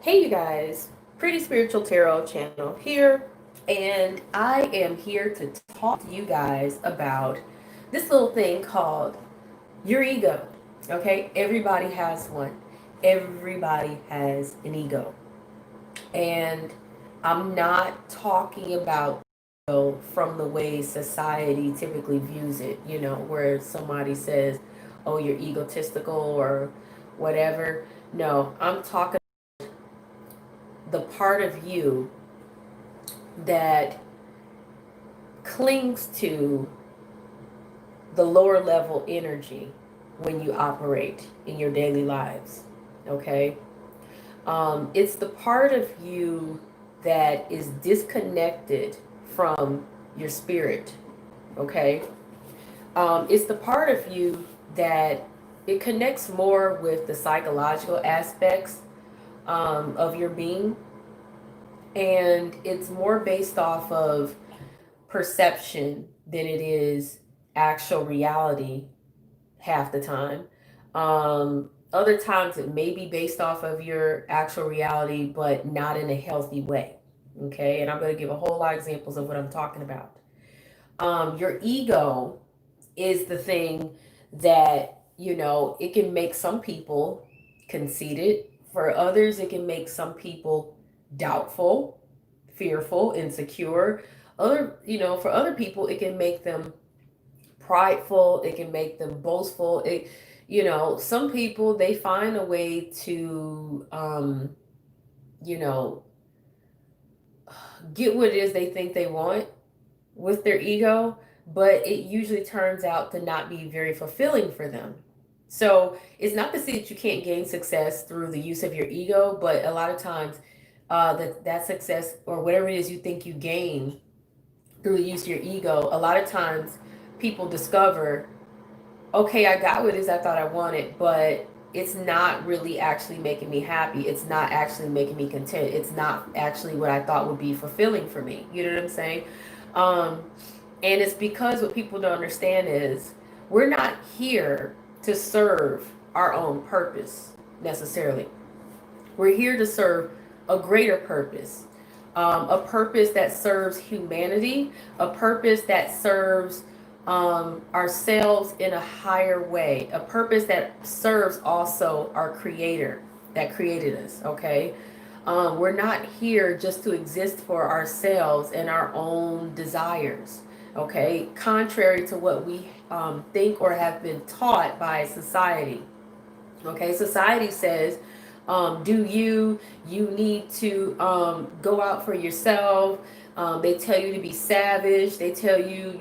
Hey, you guys, Pretty Spiritual Tarot channel here, and I am here to talk to you guys about this little thing called your ego. Okay, everybody has one, everybody has an ego, and I'm not talking about from the way society typically views it, where somebody says, oh, you're egotistical or whatever. No, I'm talking the part of you that clings to the lower level energy when you operate in your daily lives. Okay? It's the part of you that is disconnected from your spirit. Okay? It's the part of you that it connects more with the psychological aspects of your being, and it's more based off of perception than it is actual reality half the time. Other times it may be based off of your actual reality, but not in a healthy way. Okay, and I'm going to give a whole lot of examples of what I'm talking about. Your ego is the thing that, it can make some people conceited. For others, it can make some people doubtful, fearful, insecure. For other people, it can make them prideful, it can make them boastful. Some people, they find a way to, you know, get what it is they think they want with their ego, but it usually turns out to not be very fulfilling for them. So it's not to say that you can't gain success through the use of your ego, but a lot of times that success or whatever it is you think you gain through the use of your ego, a lot of times people discover, okay, I got what it is I thought I wanted, but it's not really actually making me happy. It's not actually making me content. It's not actually what I thought would be fulfilling for me. You know what I'm saying? Um, and it's because what people don't understand is we're not here to serve our own purpose necessarily. We're here to serve a greater purpose, a purpose that serves humanity, a purpose that serves ourselves in a higher way, a purpose that serves also our Creator that created us, okay? We're not here just to exist for ourselves and our own desires, okay? Contrary to what we think or have been taught by society. Okay, society says, you need to go out for yourself. They tell you to be savage. They tell you,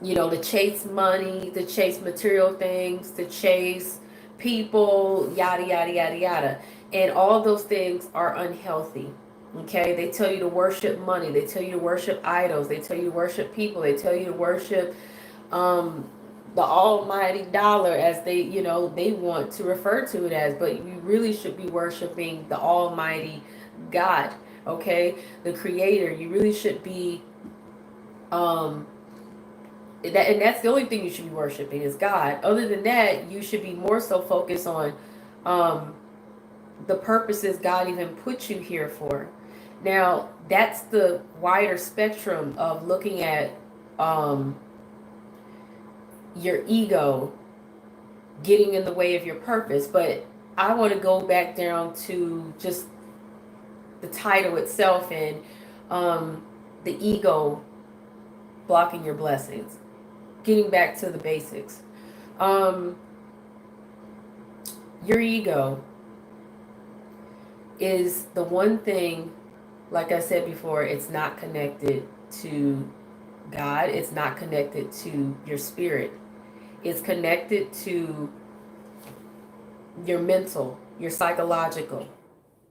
to chase money, to chase material things, to chase people, yada, yada, yada, yada. And all those things are unhealthy. Okay, they tell you to worship money. They tell you to worship idols. They tell you to worship people. They tell you to worship um, the almighty dollar, as they want to refer to it as, but you really should be worshiping the almighty God, okay, the creator. You really should be um and that's the only thing you should be worshiping is God. Other than that, you should be more so focused on um the purposes God even put you here for. Now, that's the wider spectrum of looking at um your ego getting in the way of your purpose. But I want to go back down to just the title itself and the ego blocking your blessings. Getting back to the basics. Um, your ego is the one thing, like I said before, it's not connected to God, it's not connected to your spirit, it's connected to your mental, your psychological,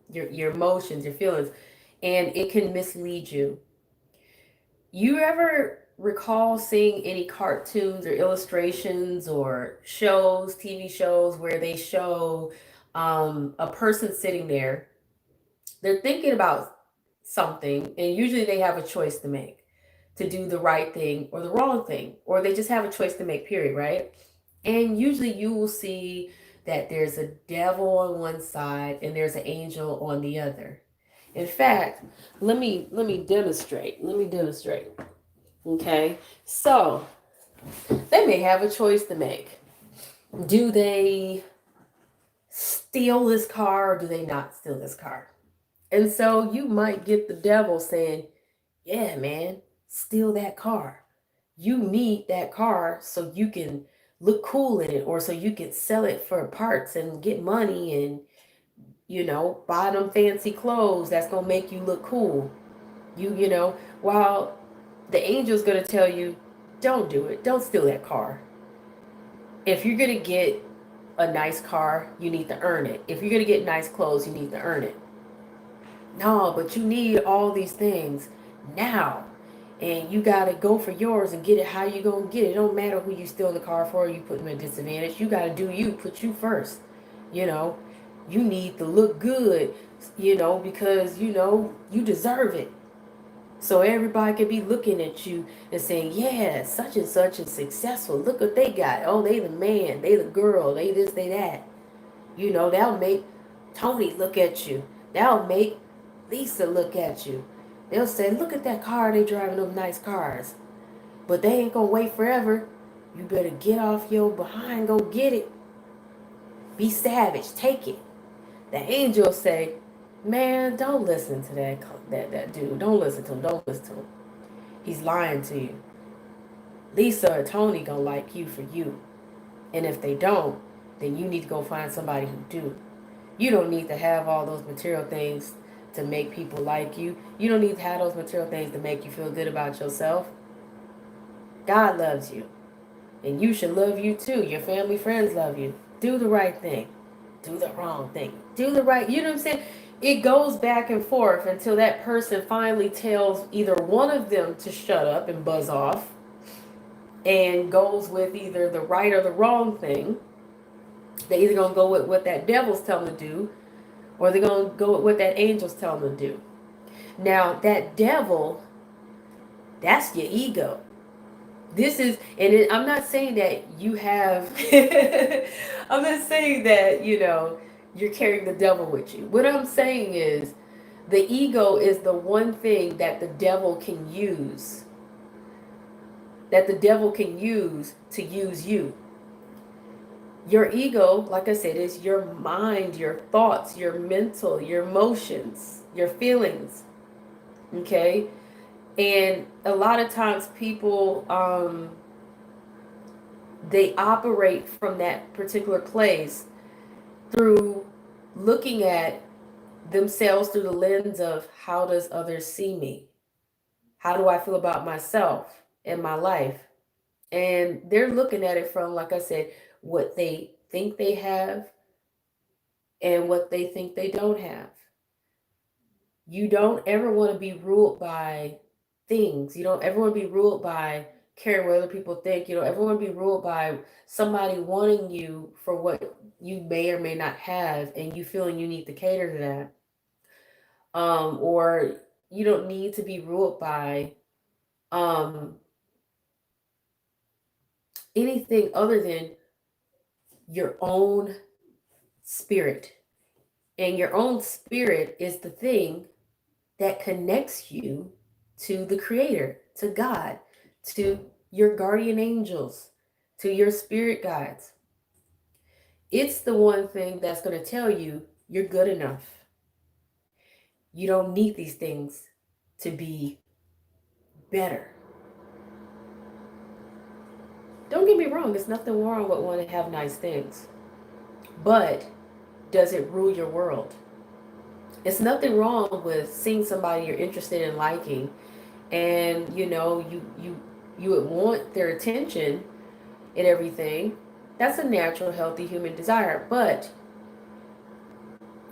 your emotions, your feelings, and it can mislead you. You ever recall seeing any cartoons or illustrations or shows, TV shows, where they show a person sitting there? They're thinking about something, and usually they have a choice to make, to do the right thing or the wrong thing, or they just have a choice to make, period, right? And usually you will see that there's a devil on one side and there's an angel on the other. In fact, let me demonstrate. Let me demonstrate. Okay? So, they may have a choice to make. Do they steal this car or do they not steal this car? And so you might get the devil saying, "Yeah, man, steal that car. You need that car so you can look cool in it or so you can sell it for parts and get money and, buy them fancy clothes that's going to make you look cool." While the angel's going to tell you, "Don't do it. Don't steal that car. If you're going to get a nice car, you need to earn it. If you're going to get nice clothes, you need to earn it. No, but you need all these things now. And you got to go for yours and get it how you going to get it. It don't matter who you steal the car for, you put them at a disadvantage. You got to do you, put you first. You need to look good, because, you deserve it. So everybody could be looking at you and saying, yeah, such and such is successful. Look what they got. Oh, they the man, they the girl, they this, they that. That'll make Tony look at you. That'll make Lisa look at you. They'll say, look at that car, they driving them nice cars. But they ain't gonna wait forever. You better get off your behind, go get it. Be savage, take it. The angel say, man, don't listen to that dude. Don't listen to him. Don't listen to him. He's lying to you. Lisa or Tony gonna like you for you. And if they don't, then you need to go find somebody who do. You don't need to have all those material things to make people like you. You don't need to have those material things to make you feel good about yourself. God loves you. And you should love you too. Your family, friends love you. Do the right thing. Do the wrong thing. Do the right, you know what I'm saying? It goes back and forth until that person finally tells either one of them to shut up and buzz off and goes with either the right or the wrong thing. They're either going to go with what that devil's telling them to do or they're going to go with what that angel's telling them to do. Now, that devil, that's your ego. I'm not saying that you have, I'm not saying that, you're carrying the devil with you. What I'm saying is the ego is the one thing that the devil can use. That the devil can use to use you. Your ego, like I said, is your mind, your thoughts, your mental, your emotions, your feelings. Okay? And a lot of times people, they operate from that particular place through looking at themselves through the lens of how does others see me? How do I feel about myself and my life? And they're looking at it from, like I said, what they think they have and what they think they don't have. You don't ever want to be ruled by things. You don't ever want to be ruled by caring what other people think. You don't ever want to be ruled by somebody wanting you for what you may or may not have and you feeling you need to cater to that. Or you don't need to be ruled by anything other than your own spirit. And your own spirit is the thing that connects you to the Creator, to God, to your guardian angels, to your spirit guides. It's the one thing that's going to tell you you're good enough. You don't need these things to be better. Don't get me wrong, there's nothing wrong with wanting to have nice things. But does it rule your world? It's nothing wrong with seeing somebody you're interested in liking and you would want their attention and everything. That's a natural, healthy human desire. But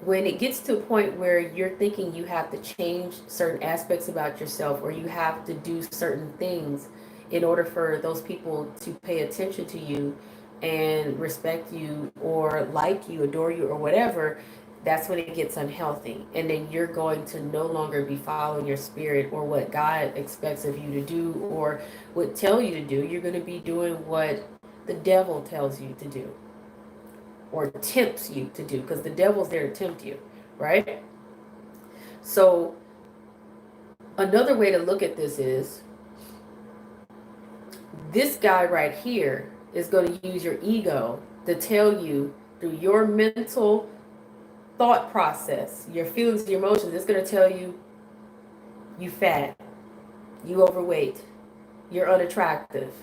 when it gets to a point where you're thinking you have to change certain aspects about yourself or you have to do certain things in order for those people to pay attention to you and respect you or like you, adore you or whatever, that's when it gets unhealthy. And then you're going to no longer be following your spirit or what God expects of you to do or would tell you to do. You're going to be doing what the devil tells you to do. or tempts you to do, because the devil's there to tempt you, right? So another way to look at this is, this guy right here is going to use your ego to tell you through your mental thought process, your feelings, your emotions. It's going to tell you, you fat, you overweight, you're unattractive,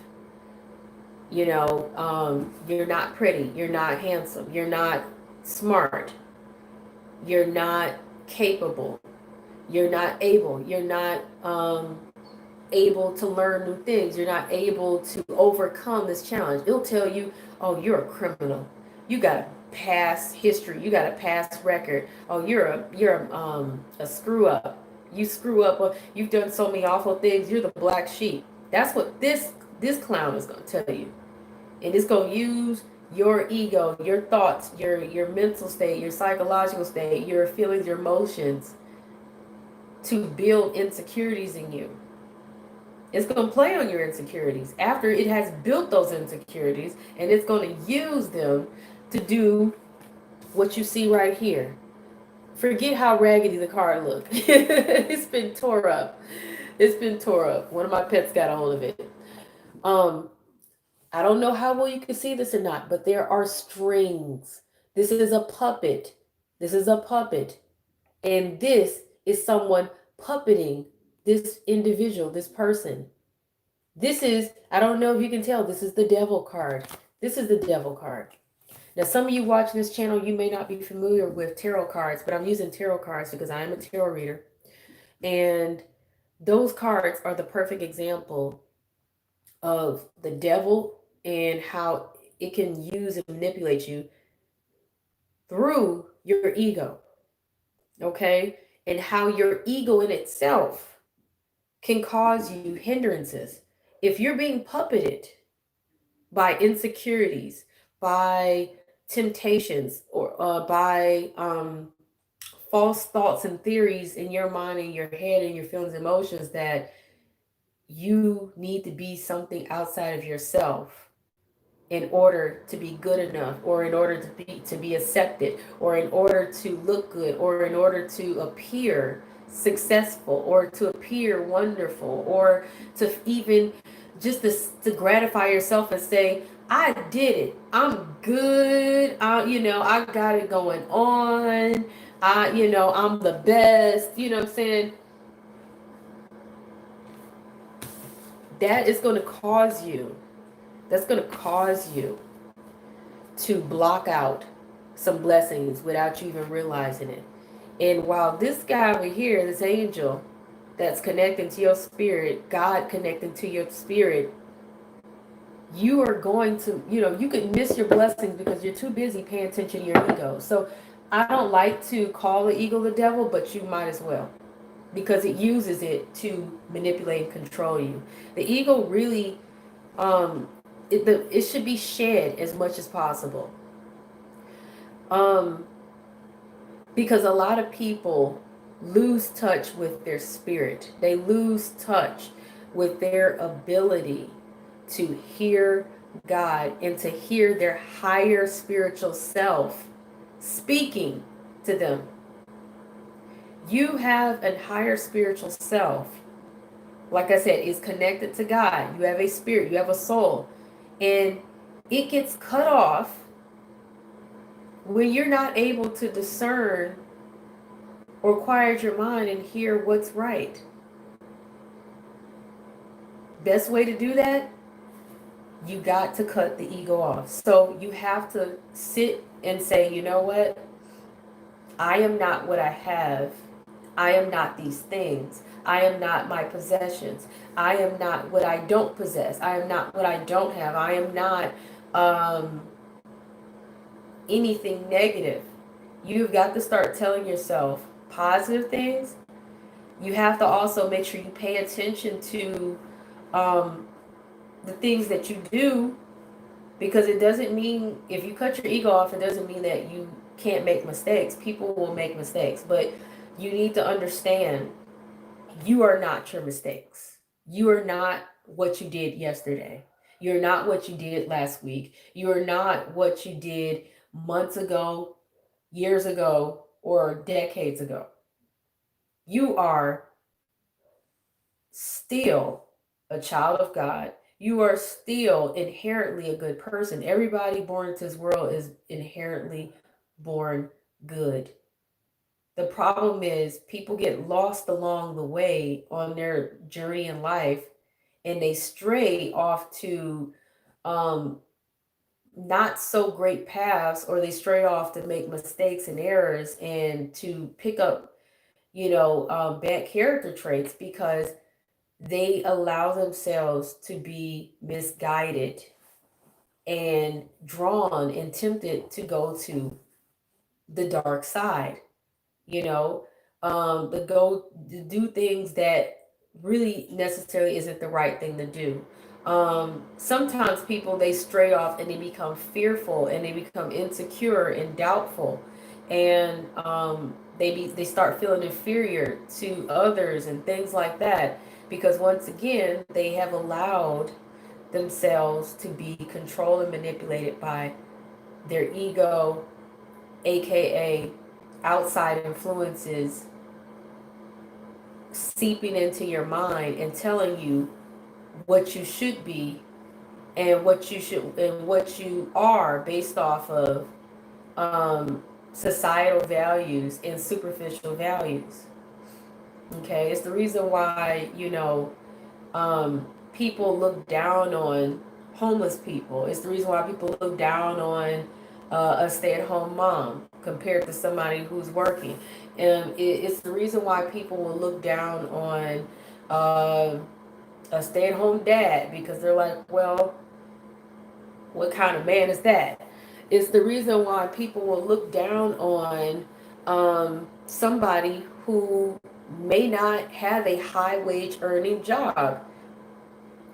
you're not pretty, you're not handsome, you're not smart, you're not capable, you're not able, you're not able to learn new things, you're not able to overcome this challenge. It'll tell you, oh, you're a criminal, you got a past history, you got a past record, oh, you're a screw up, you screw up, you've done so many awful things, you're the black sheep. That's what this clown is going to tell you. And it's going to use your ego, your thoughts, your mental state, your psychological state, your feelings, your emotions, to build insecurities in you. It's going to play on your insecurities after it has built those insecurities, and it's going to use them to do what you see right here. Forget how raggedy the card looked. It's been tore up. It's been tore up. One of my pets got a hold of it. I don't know how well you can see this or not, but there are strings. This is a puppet. This is a puppet. And this is someone puppeting this individual, this person. This is, I don't know if you can tell, this is the devil card. This is the devil card. Now, some of you watching this channel, you may not be familiar with tarot cards, but I'm using tarot cards because I am a tarot reader. And those cards are the perfect example of the devil and how it can use and manipulate you through your ego. Okay? And how your ego in itself can cause you hindrances. If you're being puppeted by insecurities, by temptations, or by false thoughts and theories in your mind and your head and your feelings and emotions that you need to be something outside of yourself in order to be good enough, or in order to be accepted, or in order to look good, or in order to appear successful, or to appear wonderful, or to even just to gratify yourself and say, I did it, I'm good, I got it going on, I'm the best, what I'm saying. That is going to cause you That's going to cause you to block out some blessings without you even realizing it. And while this guy over here, this angel that's connecting to your spirit, God connecting to your spirit, you are going to, you could miss your blessings because you're too busy paying attention to your ego. So I don't like to call the ego the devil, but you might as well, because it uses it to manipulate and control you. The ego really, it should be shed as much as possible. Because a lot of people lose touch with their spirit. They lose touch with their ability to hear God and to hear their higher spiritual self speaking to them. You have a higher spiritual self, like I said, is connected to God. You have a spirit, you have a soul, and it gets cut off when you're not able to discern or quiet your mind and hear what's right. Best way to do that, you got to cut the ego off. So you have to sit and say, you know what? I am not what I have. I am not these things. I am not my possessions. I am not what I don't possess. I am not what I don't have. I am not anything negative. You've got to start telling yourself positive things. You have to also make sure you pay attention to the things that you do, because it doesn't mean, if you cut your ego off, it doesn't mean that you can't make mistakes. People will make mistakes, but you need to understand you are not your mistakes. You are not what you did yesterday. You're not what you did last week. You are not what you did months ago, years ago, or decades ago. You are still a child of God. You are still inherently a good person. Everybody born into this world is inherently born good. The problem is people get lost along the way on their journey in life, and they stray off to um, not so great paths, or they stray off to make mistakes and errors and to pick up, bad character traits because they allow themselves to be misguided and drawn and tempted to go to the dark side, you know, to do things that really necessarily isn't the right thing to do. Sometimes people, they stray off and they become fearful and they become insecure and doubtful, and they start feeling inferior to others and things like that, because once again they have allowed themselves to be controlled and manipulated by their ego, aka outside influences seeping into your mind and telling you what you should be and what you are based off of societal values and superficial values. Okay, it's the reason why people look down on homeless people. It's the reason why people look down on a stay-at-home mom compared to somebody who's working. And it's the reason why people will look down on a stay-at-home dad, because they're like, well, what kind of man is that? It's the reason why people will look down on somebody who may not have a high wage earning job,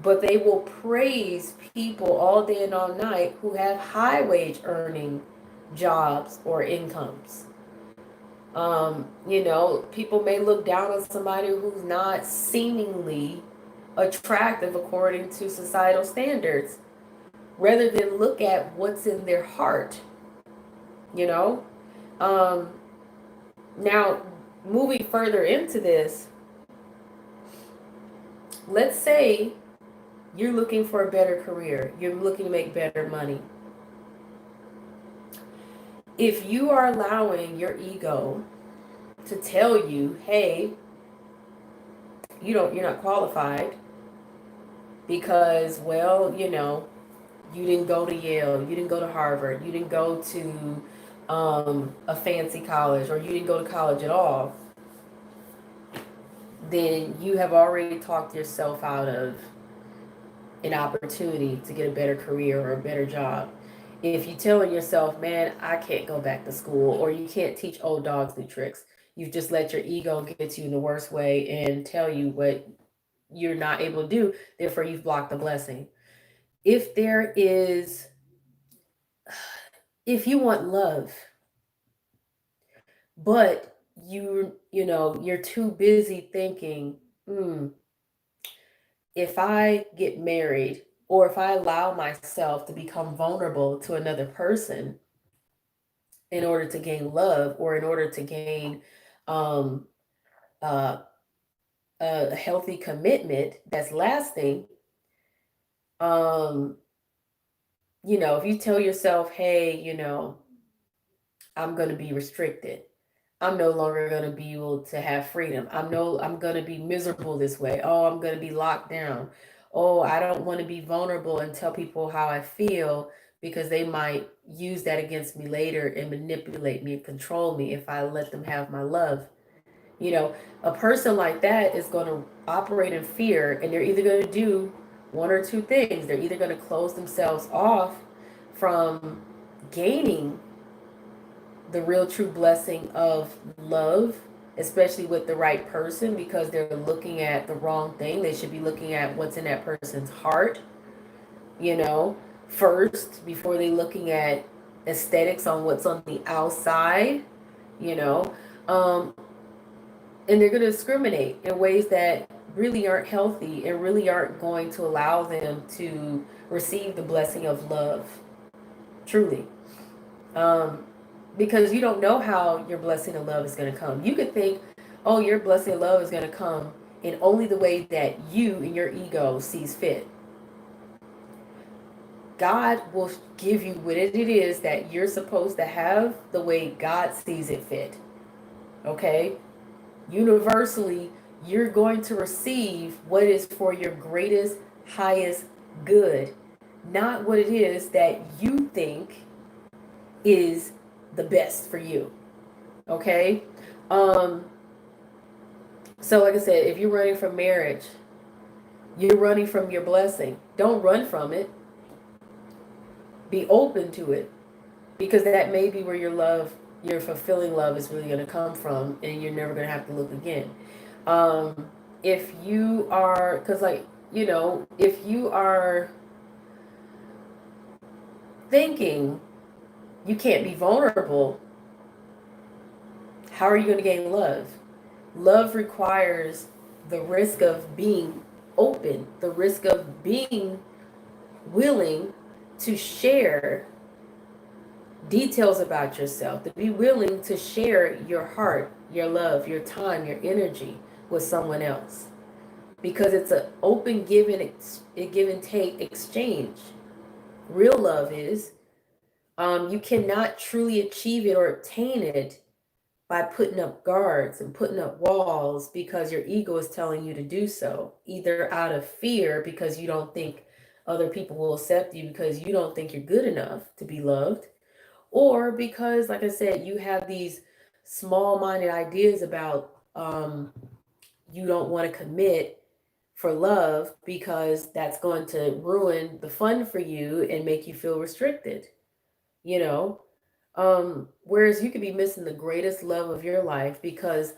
but they will praise people all day and all night who have high wage earning jobs or incomes. People may look down on somebody who's not seemingly attractive according to societal standards, rather than look at what's in their heart. you know um Now, moving further into this, let's say you're looking for a better career, you're looking to make better money. If you are allowing your ego to tell you, hey, you're not qualified because, well, you didn't go to Yale, you didn't go to Harvard, you didn't go to a fancy college, or you didn't go to college at all, then you have already talked yourself out of an opportunity to get a better career or a better job. If you're telling yourself, man, I can't go back to school, or you can't teach old dogs new tricks, you've just let your ego get to you in the worst way and tell you what you're not able to do, therefore you've blocked the blessing. If there is, if you want love, but you're too busy thinking, if I get married, or if I allow myself to become vulnerable to another person in order to gain love, or in order to gain um, uh, a healthy commitment that's lasting, um, if you tell yourself, hey, I'm going to be restricted, I'm no longer going to be able to have freedom. I'm going to be miserable this way. Oh, I'm going to be locked down. Oh, I don't want to be vulnerable and tell people how I feel, because they might use that against me later and manipulate me and control me if I let them have my love. A person like that is going to operate in fear, and they're either going to do one or two things. They're either going to close themselves off from gaining the real true blessing of love, especially with the right person, because they're looking at the wrong thing. They should be looking at what's in that person's heart, you know, first, before they looking at aesthetics on what's on the outside, you know. Um, and they're going to discriminate in ways that really aren't healthy and really aren't going to allow them to receive the blessing of love, truly. Because you don't know how your blessing of love is going to come. You could think, oh, your blessing of love is going to come in only the way that you and your ego sees fit. God will give you what it is that you're supposed to have the way God sees it fit. Okay? Universally, you're going to receive what is for your greatest, highest good, not what it is that you think is the best for you. Okay? Um, so like I said, if you're running from marriage, you're running from your blessing. Don't run from it. Be open to it, because that may be where your love, your fulfilling love is really going to come from, and you're never going to have to look again. If you are, because like, if you are thinking you can't be vulnerable, how are you going to gain love? Love requires the risk of being open, the risk of being willing to share details about yourself, to be willing to share your heart, your love, your time, your energy with someone else. Because it's an open give and take exchange. Real love is, you cannot truly achieve it or obtain it by putting up guards and putting up walls because your ego is telling you to do so, either out of fear because you don't think other people will accept you because you don't think you're good enough to be loved, or because, like I said, you have these small-minded ideas about, you don't want to commit for love because that's going to ruin the fun for you and make you feel restricted, you know? Whereas you could be missing the greatest love of your life because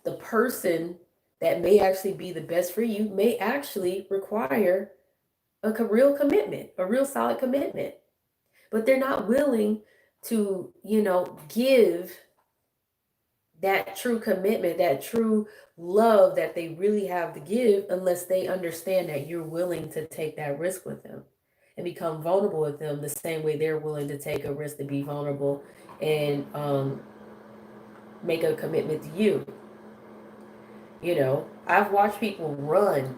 the person that may actually be the best for you may actually require a real commitment, a real solid commitment. But they're not willing to, give that true commitment, that true love that they really have to give, unless they understand that you're willing to take that risk with them and become vulnerable with them the same way they're willing to take a risk to be vulnerable and make a commitment to you. I've watched people run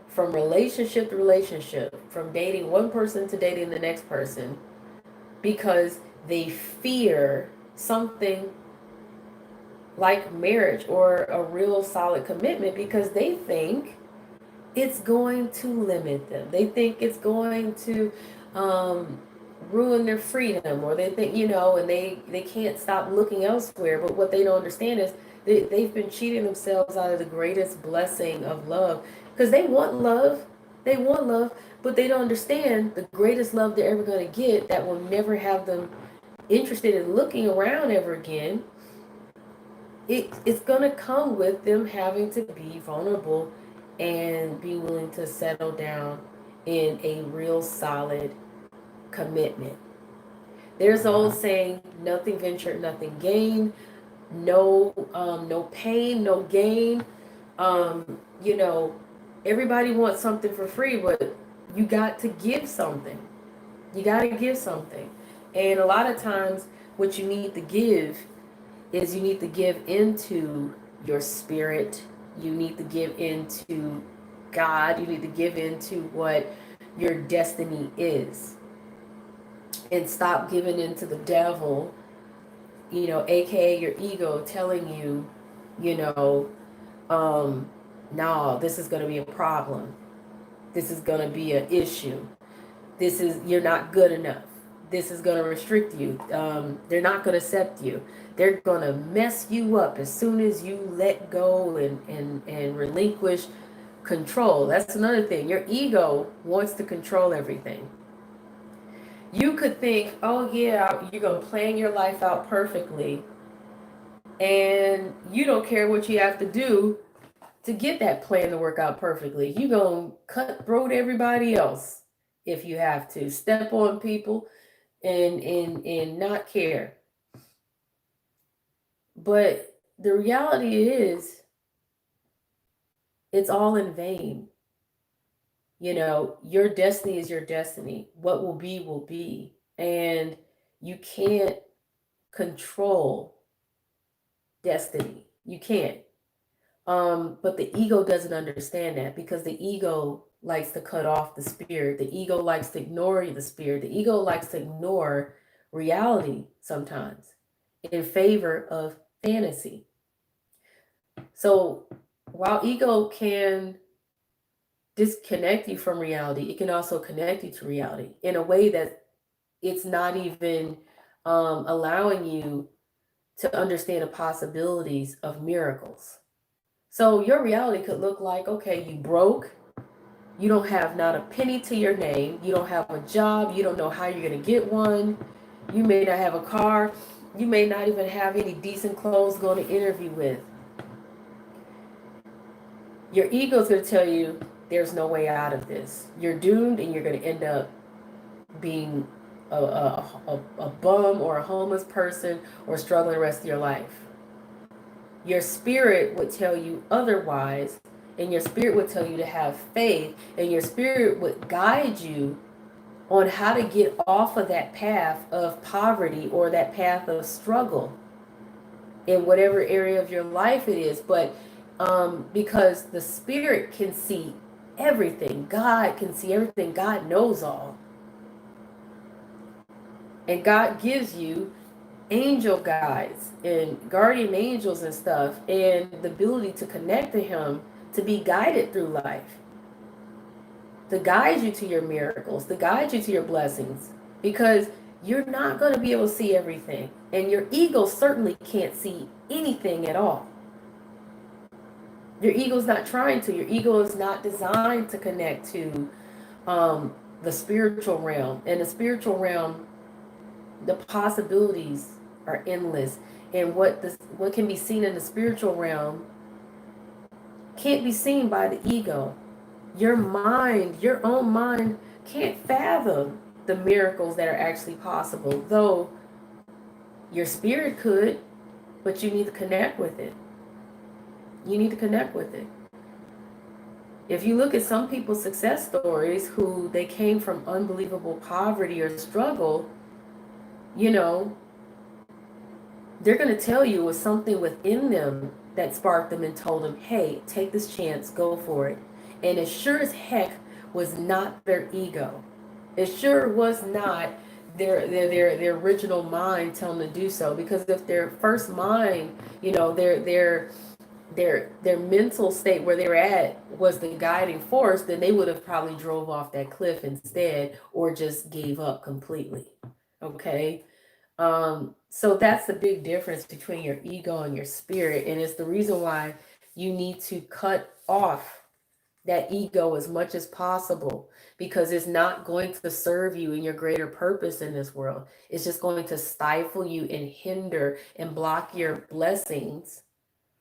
from relationship to relationship, from dating one person to dating the next person, because they fear something like marriage or a real solid commitment, because they think it's going to limit them. They think it's going to ruin their freedom, or they think, and they can't stop looking elsewhere. But what they don't understand is they've been cheating themselves out of the greatest blessing of love, because they want love. They want love, but they don't understand the greatest love they're ever going to get that will never have them interested in looking around ever again. It's going to come with them having to be vulnerable and be willing to settle down in a real solid commitment. There's the old saying, nothing ventured, nothing gained. No pain, no gain. You know, everybody wants something for free, but you got to give something. You got to give something. And a lot of times, what you need to give is, you need to give into your spirit. You need to give into God. You need to give into what your destiny is. And stop giving into the devil, aka your ego, telling you, you know, no, this is going to be a problem. This is going to be an issue. You're not good enough. This is going to restrict you. They're not going to accept you. They're going to mess you up as soon as you let go and relinquish control. That's another thing. Your ego wants to control everything. You could think, oh yeah, you're going to plan your life out perfectly, and you don't care what you have to do to get that plan to work out perfectly. You're going to cutthroat everybody else if you have to. Step on people and not care. But the reality is, it's all in vain. Your destiny is your destiny. What will be, will be. And, You can't control destiny. You can't. But the ego doesn't understand that because the ego likes to cut off the spirit. The ego likes to ignore the spirit. The ego likes to ignore reality sometimes in favor of fantasy. So while ego can disconnect you from reality, it can also connect you to reality in a way that it's not even allowing you to understand the possibilities of miracles. So your reality could look like, okay, you broke, you don't have not a penny to your name, you don't have a job, you don't know how you're going to get one, you may not have a car, you may not even have any decent clothes going to interview with. Your ego is going to tell you there's no way out of this. You're doomed and you're going to end up being a bum or a homeless person or struggling the rest of your life. Your spirit would tell you otherwise, and your spirit would tell you to have faith, and your spirit would guide you on how to get off of that path of poverty or that path of struggle in whatever area of your life it is. But because the spirit can see everything, God can see everything, God knows all. And God gives you angel guides and guardian angels and stuff, and the ability to connect to Him, to be guided through life, to guide you to your miracles, to guide you to your blessings, because you're not going to be able to see everything, and your ego certainly can't see anything at all. Your ego's not trying to. Your ego is not designed to connect to the spiritual realm. And the spiritual realm, the possibilities are endless, and what can be seen in the spiritual realm can't be seen by the ego. Your mind, your own mind, can't fathom the miracles that are actually possible, though your spirit could, but you need to connect with it. You need to connect with it. If you look at some people's success stories who they came from unbelievable poverty or struggle, you know, they're going to tell you it was something within them that sparked them and told them, hey, take this chance, go for it. And it sure as heck was not their ego. It sure was not their original mind telling them to do so. Because if their first mind, you know, their mental state where they were at was the guiding force, then they would have probably drove off that cliff instead, or just gave up completely. Okay. So that's the big difference between your ego and your spirit. And it's the reason why you need to cut off that ego as much as possible, because it's not going to serve you in your greater purpose in this world. It's just going to stifle you and hinder and block your blessings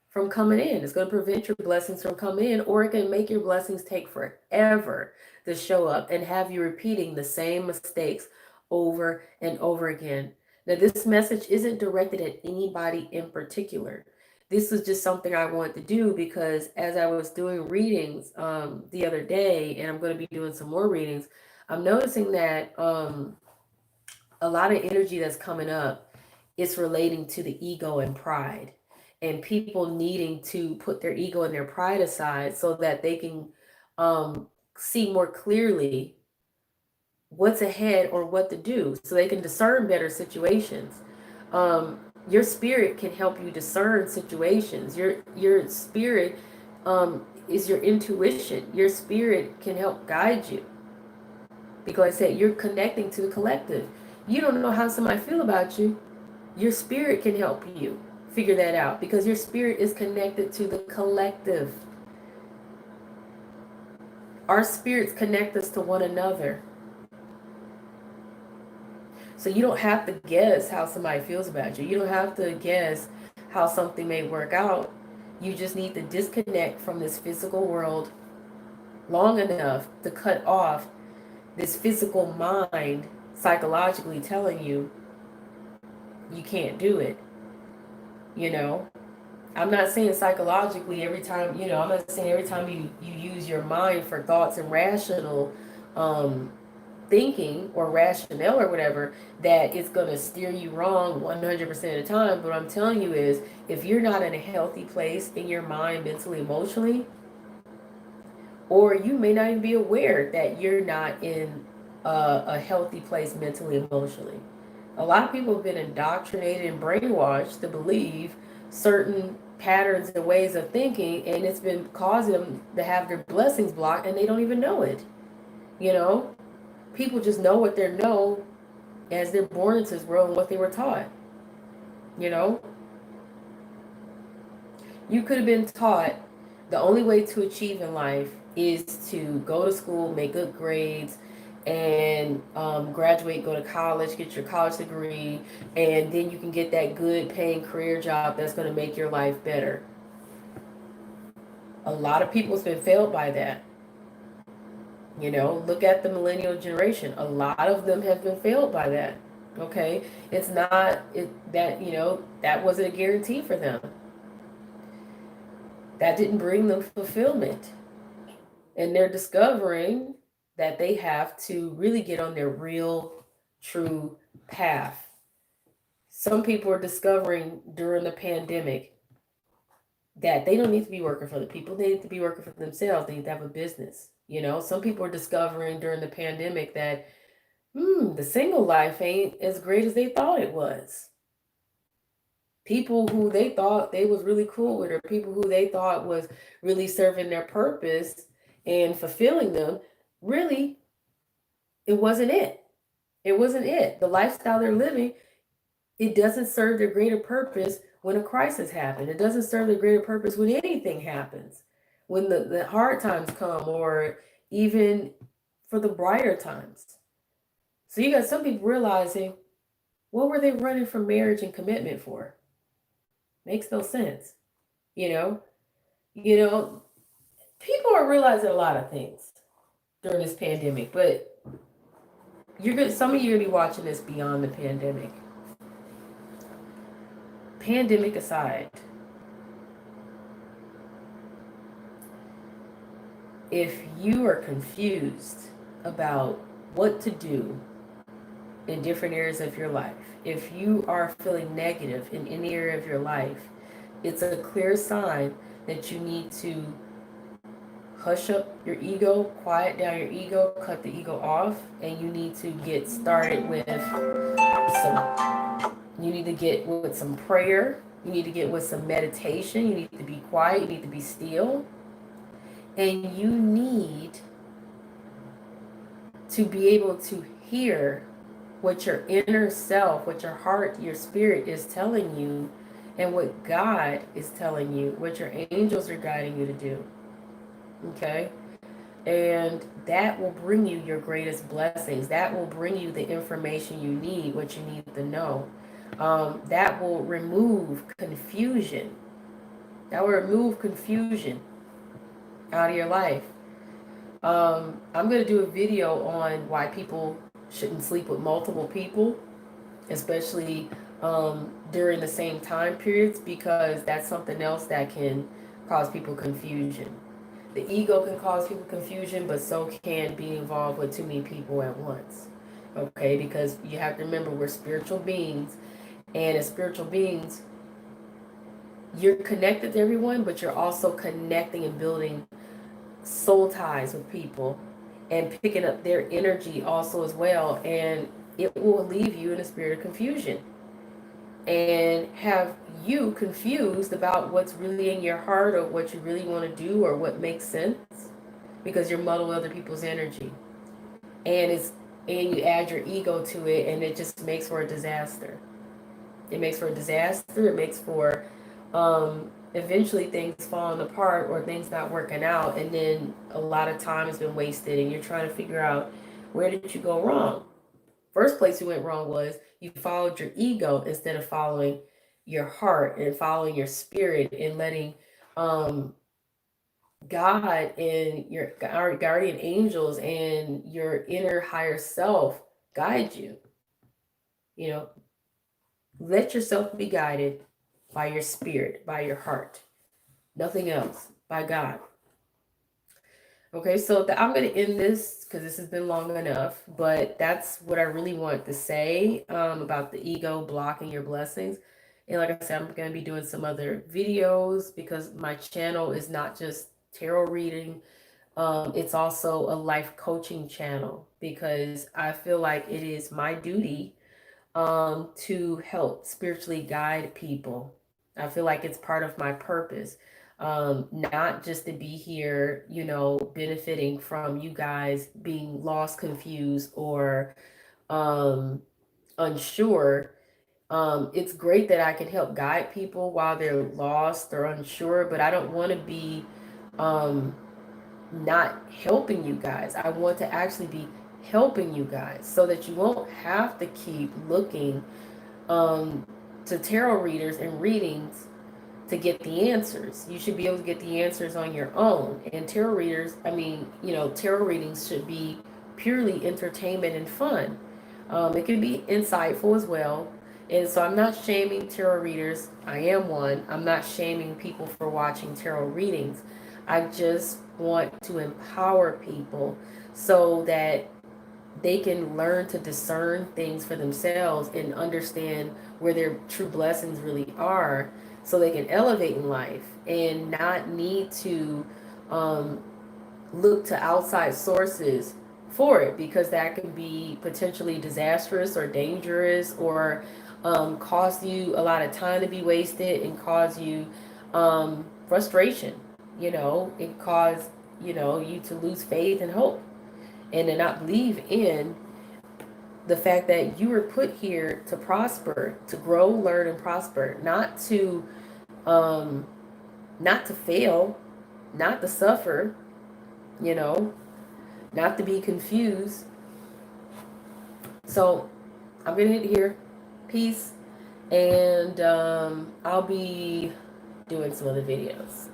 from coming in. It's going to prevent your blessings from coming in, or it can make your blessings take forever to show up and have you repeating the same mistakes over and over again. Now, this message isn't directed at anybody in particular. This was just something I wanted to do because as I was doing readings the other day, and I'm going to be doing some more readings, I'm noticing that a lot of energy that's coming up is relating to the ego and pride, and people needing to put their ego and their pride aside so that they can see more clearly what's ahead or what to do, so they can discern better situations. Your spirit can help you discern situations. Your spirit is your intuition. Your spirit can help guide you, because I said you're connecting to the collective. You don't know how somebody feel about you. Your spirit can help you figure that out, because your spirit is connected to the collective. Our spirits connect us to one another. So you don't have to guess how somebody feels about you. You don't have to guess how something may work out. You just need to disconnect from this physical world long enough to cut off this physical mind psychologically telling you you can't do it. You know, I'm not saying psychologically every time, you know, I'm not saying every time you use your mind for thoughts and rational thinking or rationale or whatever that it's going to steer you wrong 100% of the time. But what I'm telling you is, if you're not in a healthy place in your mind, mentally, emotionally, or you may not even be aware that you're not in a healthy place mentally, emotionally. A lot of people have been indoctrinated and brainwashed to believe certain patterns and ways of thinking, and it's been causing them to have their blessings blocked, and they don't even know it. You know, people just know what they know as they're born into this world and what they were taught. You know, you could have been taught the only way to achieve in life is to go to school, make good grades, and graduate, go to college, get your college degree, and then you can get that good paying career job that's going to make your life better. A lot of people have been failed by that. You know, look at the millennial generation. A lot of them have been failed by that. Okay, it's not that, you know, that wasn't a guarantee for them. That didn't bring them fulfillment. And they're discovering that they have to really get on their real, true path. Some people are discovering during the pandemic that they don't need to be working for the people. They need to be working for themselves. They need to have a business. You know, some people are discovering during the pandemic that, the single life ain't as great as they thought it was. People who they thought they was really cool with, or people who they thought was really serving their purpose and fulfilling them, really, it wasn't it. It wasn't it. The lifestyle they're living, it doesn't serve their greater purpose when a crisis happens. It doesn't serve their greater purpose when anything happens. When the hard times come, or even for the brighter times. So you got some people realizing, what were they running from marriage and commitment for? Makes no sense. You know? You know, people are realizing a lot of things during this pandemic, but some of you are gonna be watching this beyond the pandemic. Pandemic aside, if you are confused about what to do in different areas of your life, if you are feeling negative in any area of your life, it's a clear sign that you need to hush up your ego, quiet down your ego, cut the ego off, and you need to get started with some prayer. You need to get with some meditation. You need to be quiet. You need to be still. And you need to be able to hear what your inner self, what your heart, your spirit is telling you, and what God is telling you, what your angels are guiding you to do. Okay? And that will bring you your greatest blessings. That will bring you the information you need, what you need to know. That will remove confusion. That will remove confusion out of your life. I'm going to do a video on why people shouldn't sleep with multiple people, especially during the same time periods, because that's something else that can cause people confusion. The ego can cause people confusion, but so can being involved with too many people at once. Okay, because you have to remember, we're spiritual beings, and as spiritual beings, you're connected to everyone, but you're also connecting and building soul ties with people and picking up their energy also as well. And it will leave you in a spirit of confusion and have you confused about what's really in your heart, or what you really want to do, or what makes sense, because you're muddling other people's energy. And you add your ego to it, and it just makes for a disaster. It makes for a disaster. It makes for eventually things falling apart, or things not working out, and then a lot of time has been wasted, and you're trying to figure out, where did you go wrong? First place you went wrong was you followed your ego instead of following your heart and following your spirit, and letting God and your guardian angels and your inner higher self guide you. You know, let yourself be guided by your spirit, by your heart, nothing else, by God. Okay, so I'm going to end this because this has been long enough, but that's what I really want to say about the ego blocking your blessings. And like I said, I'm going to be doing some other videos because my channel is not just tarot reading, it's also a life coaching channel because I feel like it is my duty to help spiritually guide people. I feel like it's part of my purpose, not just to be here, you know, benefiting from you guys being lost, confused, or um, unsure. It's great that I can help guide people while they're lost or unsure, but I don't want to be um, not helping you guys. I want to actually be helping you guys so that you won't have to keep looking um, to tarot readers and readings to get the answers. You should be able to get the answers on your own. And tarot readers, I mean, you know, tarot readings should be purely entertainment and fun. It can be insightful as well. And so I'm not shaming tarot readers. I am one. I'm not shaming people for watching tarot readings. I just want to empower people so that they can learn to discern things for themselves and understand where their true blessings really are so they can elevate in life and not need to um, look to outside sources for it because that can be potentially disastrous or dangerous or cause you a lot of time to be wasted and cause you frustration. You know, it cause, you know, you to lose faith and hope and to not believe in the fact that you were put here to prosper, to grow, learn, and prosper, um, not to fail, not to suffer, you know, not to be confused. So I'm gonna end it here. Peace, and I'll be doing some other videos.